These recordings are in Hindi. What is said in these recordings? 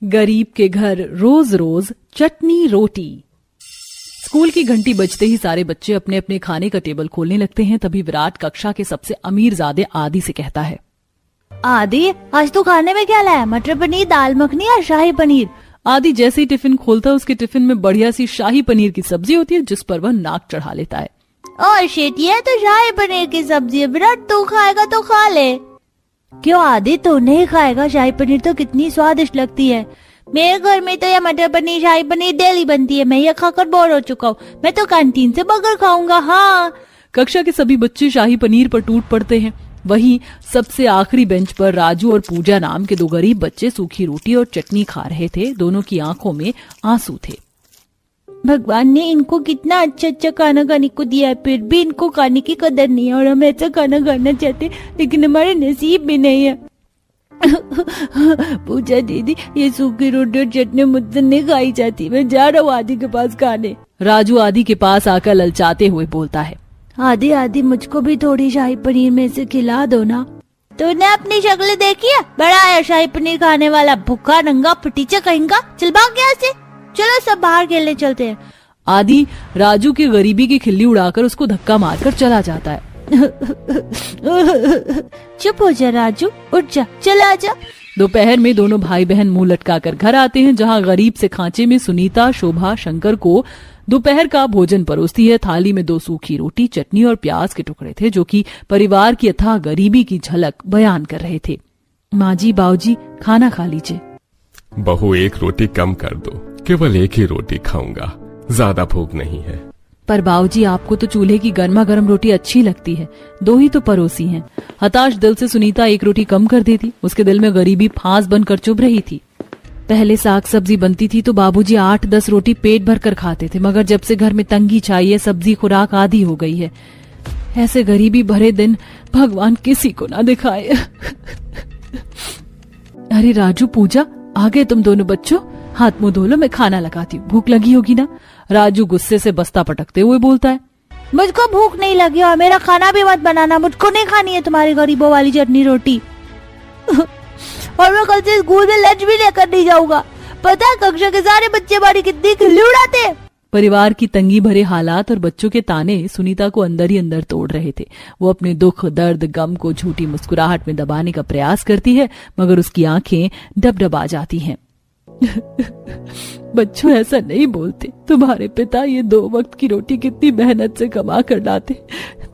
गरीब के घर रोज रोज चटनी रोटी। स्कूल की घंटी बजते ही सारे बच्चे अपने अपने खाने का टेबल खोलने लगते हैं। तभी विराट कक्षा के सबसे अमीरजादे आदि से कहता है, आदि आज तू खाने में क्या लाया? मटर पनीर, दाल मखनी या शाही पनीर? आदि जैसे ही टिफिन खोलता है उसके टिफिन में बढ़िया सी शाही पनीर की सब्जी होती है, जिस पर वह नाक चढ़ा लेता है। ओह शिट, ये तो शाही पनीर की सब्जी है। विराट तू खाएगा तो खा ले। क्यों आदि, तू नहीं खाएगा? शाही पनीर तो कितनी स्वादिष्ट लगती है। मेरे घर में तो यह मटर पनीर, शाही पनीर डेली बनती है। मैं ये खाकर बोर हो चुका हूँ। मैं तो कैंटीन से बर्गर खाऊंगा। हाँ। कक्षा के सभी बच्चे शाही पनीर पर टूट पड़ते हैं। वहीं सबसे आखिरी बेंच पर राजू और पूजा नाम के दो गरीब बच्चे सूखी रोटी और चटनी खा रहे थे। दोनों की आंखों में आंसू थे। भगवान ने इनको कितना अच्छा अच्छा खाना खाने को दिया है, फिर भी इनको खाने की कदर नहीं है। और हम ऐसा खाना खाना चाहते लेकिन हमारे नसीब में नहीं है। पूजा दीदी, ये सूखी रोटी और चटनी मुझसे नहीं खाई जाती। मैं जा रहा हूँ आदि के पास खाने। राजू आदि के पास आकर ललचाते हुए बोलता है, आदि आदि मुझको भी थोड़ी शाही पनीर में से खिला दो ना। तूने अपनी शक्ल देखी है? बड़ा आया शाही पनीर खाने वाला, भूखा नंगा फटीचा कहेंगा। चल भाग यहाँ से। चलो सब बाहर खेलने चलते हैं। आदि राजू की गरीबी की खिल्ली उड़ाकर उसको धक्का मारकर चला जाता है। चुप हो जा राजू, उठ जा, चला जा। दोपहर में दोनों भाई बहन मुंह लटकाकर घर आते हैं, जहां गरीब से खांचे में सुनीता शोभा शंकर को दोपहर का भोजन परोसती है। थाली में 2 सूखी रोटी, चटनी और प्याज के टुकड़े थे, जो कि परिवार की अथाह गरीबी की झलक बयान कर रहे थे। माँ जी, बाबूजी, खाना खा लीजिए। बहू, एक रोटी कम कर दो, केवल एक ही रोटी खाऊंगा, ज्यादा भूख नहीं है। पर बाबूजी, आपको तो चूल्हे की गर्मा गर्म रोटी अच्छी लगती है, 2 ही तो परोसी हैं। हताश दिल से सुनीता एक रोटी कम कर देती। उसके दिल में गरीबी फांस बनकर चुभ रही थी। पहले साग सब्जी बनती थी तो बाबूजी 8-10 रोटी पेट भर कर खाते थे, मगर जब से घर में तंगी चाहिए, सब्जी खुराक आदि हो गई है। ऐसे गरीबी भरे दिन भगवान किसी को ना दिखाए। अरे राजू, पूजा, आ गए तुम दोनों बच्चों। हाथ मुंह धो लो, मैं खाना लगाती हूँ। भूख लगी होगी ना? राजू गुस्से से बस्ता पटकते हुए बोलता है, मुझको भूख नहीं लगी और मेरा खाना भी मत बनाना। मुझको नहीं खानी है तुम्हारी गरीबों वाली चटनी रोटी। और मैं कल से स्कूल में लंच भी लेकर नहीं जाऊंगा। पता है कक्षा के सारे बच्चे हमारी कितनी खिल्ली उड़ाते हैं। परिवार की तंगी भरे हालात और बच्चों के ताने सुनीता को अंदर ही अंदर तोड़ रहे थे। वो अपने दुख, दर्द, गम को झूठी मुस्कुराहट में दबाने का प्रयास करती है, मगर उसकी आंखें डबडबा जाती हैं। बच्चों, ऐसा नहीं बोलते। तुम्हारे पिता ये 2 वक्त की रोटी कितनी मेहनत से कमा कर लाते।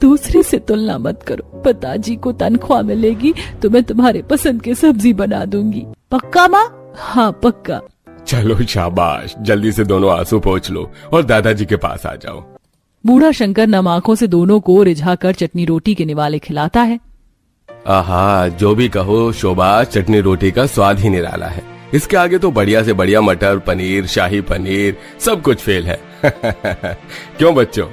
दूसरे से तुलना मत करो। पिताजी को तनख्वाह मिलेगी तो मैं तुम्हारे पसंद की सब्जी बना दूंगी। पक्का माँ? हाँ पक्का। चलो शाबाश, जल्दी से दोनों आंसू पोंछ लो और दादाजी के पास आ जाओ। बूढ़ा शंकर नम आंखों से दोनों को रिझाकर चटनी रोटी के निवाले खिलाता है। आहा, जो भी कहो शोभा, चटनी रोटी का स्वाद ही निराला है। इसके आगे तो बढ़िया से बढ़िया मटर पनीर, शाही पनीर, सब कुछ फेल है। क्यों बच्चों?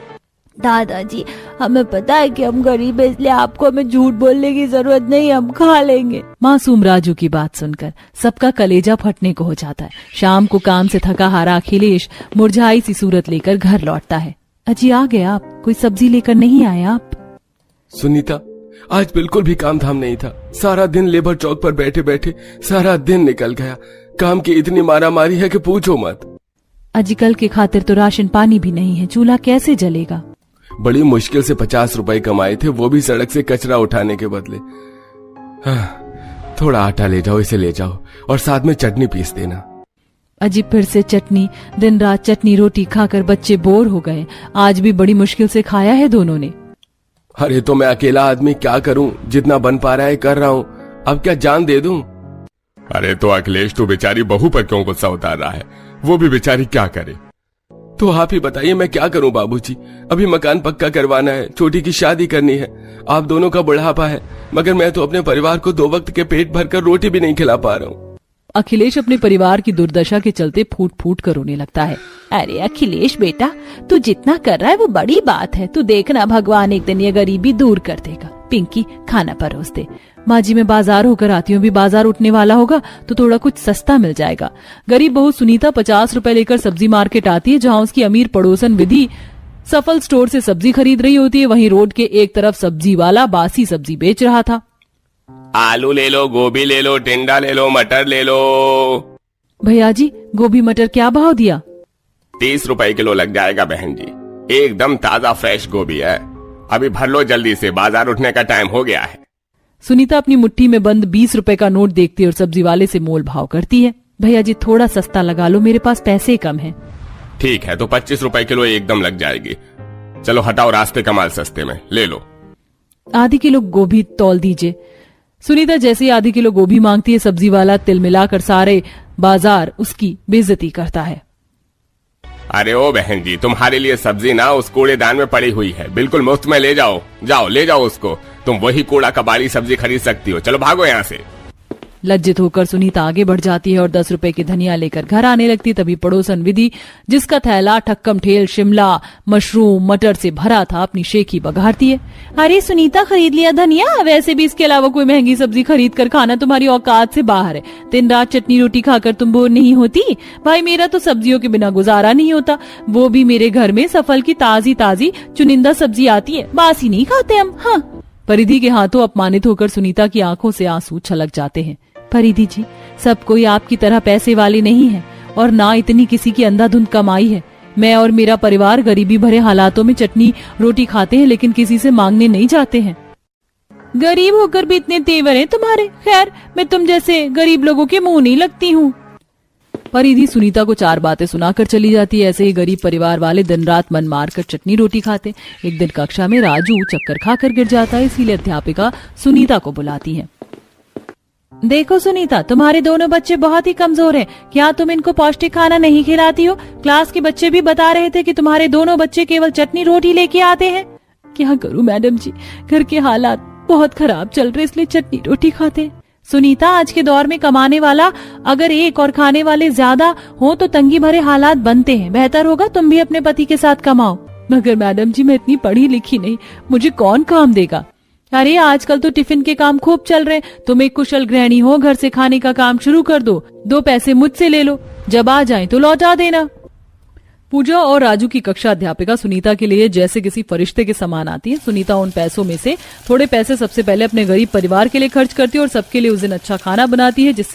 दादाजी, हमें पता है कि हम गरीब है, इसलिए आपको हमें झूठ बोलने की जरूरत नहीं, हम खा लेंगे। मासूम राजू की बात सुनकर सबका कलेजा फटने को हो जाता है। शाम को काम से थका हारा अखिलेश मुरझाई सी सूरत लेकर घर लौटता है। अजी, आ गए आप? कोई सब्जी लेकर नहीं आए आप? सुनीता, आज बिल्कुल भी काम धाम नहीं था। सारा दिन लेबर चौक पर बैठे बैठे सारा दिन निकल गया। काम की इतनी मारा मारी है कि पूछो मत। अजी, कल के खातिर तो राशन पानी भी नहीं है, चूल्हा कैसे जलेगा? बड़ी मुश्किल से 50 रुपए कमाए थे, वो भी सड़क से कचरा उठाने के बदले। थोड़ा आटा ले जाओ, इसे ले जाओ और साथ में चटनी पीस देना। अजी, फिर से चटनी? दिन रात चटनी रोटी खाकर बच्चे बोर हो गए। आज भी बड़ी मुश्किल से खाया है दोनों ने। अरे तो मैं अकेला आदमी क्या करूं? जितना बन पा रहा है कर रहा हूं। अब क्या जान दे दूं? अरे तो अखिलेश, तू बेचारी बहू पर क्यों गुस्सा उतार रहा है? वो भी बेचारी क्या करे? तो आप ही बताइए, मैं क्या करूं बाबूजी? अभी मकान पक्का करवाना है, छोटी की शादी करनी है, आप दोनों का बुढ़ापा है, मगर मैं तो अपने परिवार को 2 वक्त के पेट भरकर रोटी भी नहीं खिला पा रहा हूँ। अखिलेश अपने परिवार की दुर्दशा के चलते फूट फूट कर रोने लगता है। अरे अखिलेश बेटा, तू जितना कर रहा है वो बड़ी बात है। तू देखना, भगवान एक दिन ये गरीबी दूर कर देगा। पिंकी, खाना परोस दे। माँ जी, मैं बाजार होकर आती हूँ। अभी बाजार उठने वाला होगा तो थोड़ा कुछ सस्ता मिल जाएगा। गरीब बहू सुनीता 50 रुपए लेकर सब्जी मार्केट आती है, जहाँ उसकी अमीर पड़ोसन विधि सफल स्टोर से सब्जी खरीद रही होती है। वहीं रोड के एक तरफ सब्जी वाला बासी सब्जी बेच रहा था। आलू ले लो, गोभी ले लो, टिंडा ले लो, मटर ले लो। भैया जी, गोभी मटर क्या भाव दिया? 30 रुपए किलो लग जाएगा बहन जी, एकदम ताजा फ्रेश गोभी है। अभी भर लो जल्दी से, बाजार उठने का टाइम हो गया है। सुनीता अपनी मुट्ठी में बंद 20 रुपए का नोट देखती है और सब्जी वाले से मोल भाव करती है। भैया जी थोड़ा सस्ता लगा लो, मेरे पास पैसे कम हैं। ठीक है, तो 25 रुपए किलो एकदम लग जाएगी। चलो हटाओ रास्ते का माल सस्ते में, ले लो। आधी किलो गोभी तौल दीजिए। सुनीता जैसे ही आधी किलो गोभी मांगती है, सब्जी वाला तिल मिलाकर सारे बाजार उसकी बेइज्जती करता है। अरे ओ बहन जी, तुम्हारे लिए सब्जी ना उस कूड़ेदान में पड़ी हुई है, बिल्कुल मुफ्त में ले जाओ। जाओ ले जाओ उसको, तुम वही कूड़ा कबाड़ी सब्जी खरीद सकती हो। चलो भागो यहाँ से। लज्जित होकर सुनीता आगे बढ़ जाती है और 10 रुपए की धनिया लेकर घर आने लगती। तभी पड़ोसन विधि, जिसका थैला ठक्कम ठेल शिमला मशरूम मटर से भरा था, अपनी शेखी बघारती है। अरे सुनीता, खरीद लिया धनिया? वैसे भी इसके अलावा कोई महंगी सब्जी खरीद कर खाना तुम्हारी औकात से बाहर है। दिन रात चटनी रोटी खाकर तुम बोर नहीं होती? भाई मेरा तो सब्जियों के बिना गुजारा नहीं होता, वो भी मेरे घर में सफल की ताजी ताजी चुनिंदा सब्जी आती है, बासी नहीं खाते हम। हाँ। परिधि के हाथों अपमानित होकर सुनीता की आंखों से आंसू छलक जाते हैं। परिधि जी, सब कोई आपकी तरह पैसे वाले नहीं है और ना इतनी किसी की अंधाधुंध कमाई है। मैं और मेरा परिवार गरीबी भरे हालातों में चटनी रोटी खाते हैं, लेकिन किसी से मांगने नहीं जाते हैं। गरीब होकर भी इतने तेवर हैं तुम्हारे। खैर, मैं तुम जैसे गरीब लोगों के मुंह नहीं लगती हूँ। परिधि सुनीता को 4 बातें सुनाकर चली जाती है। ऐसे ही गरीब परिवार वाले दिन रात मन मारकर चटनी रोटी खाते। एक दिन कक्षा में राजू चक्कर खाकर गिर जाता है, इसीलिए अध्यापिका सुनीता को बुलाती है। देखो सुनीता, तुम्हारे दोनों बच्चे बहुत ही कमजोर हैं। क्या तुम इनको पौष्टिक खाना नहीं खिलाती हो? क्लास के बच्चे भी बता रहे थे कि तुम्हारे दोनों बच्चे केवल चटनी रोटी लेके आते हैं। क्या करूं मैडम जी, घर के हालात बहुत खराब चल रहे, इसलिए चटनी रोटी खाते हैं। सुनीता, आज के दौर में कमाने वाला अगर एक और खाने वाले ज्यादा हो तो तंगी भरे हालात बनते हैं। बेहतर होगा तुम भी अपने पति के साथ कमाओ। मगर मैडम जी, मैं इतनी पढ़ी लिखी नहीं, मुझे कौन काम देगा? अरे आजकल तो टिफिन के काम खूब चल रहे। तुम एक कुशल गृहिणी हो, घर से खाने का काम शुरू कर दो। 2 पैसे मुझसे ले लो, जब आ जाएं तो लौटा देना। पूजा और राजू की कक्षा अध्यापिका सुनीता के लिए जैसे किसी फरिश्ते के समान आती है। सुनीता उन पैसों में से थोड़े पैसे सबसे पहले अपने गरीब परिवार के लिए खर्च करती है और सबके लिए उस दिन अच्छा खाना बनाती है, जिससे